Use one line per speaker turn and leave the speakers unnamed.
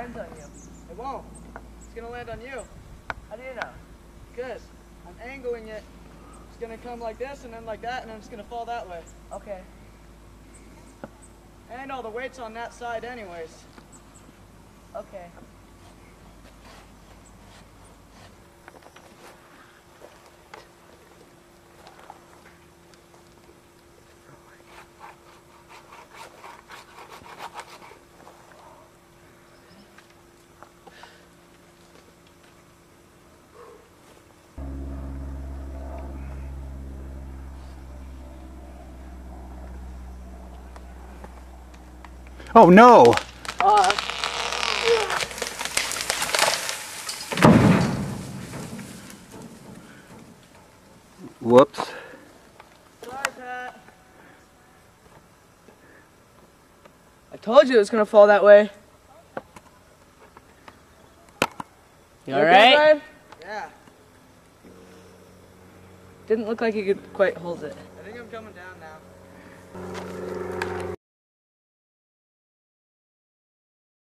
lands on you.
It won't. It's gonna land on you.
How do you know?
Because I'm angling it. It's gonna come like this and then like that and then it's gonna fall that way.
Okay.
And all the weight's on that side anyways.
Okay.
Oh no! Whoops.
Sorry, Pat.
I told you it was gonna fall that way. You
Okay,
alright?
Brian? Yeah.
Didn't look like you could quite hold it.
I think I'm coming down now.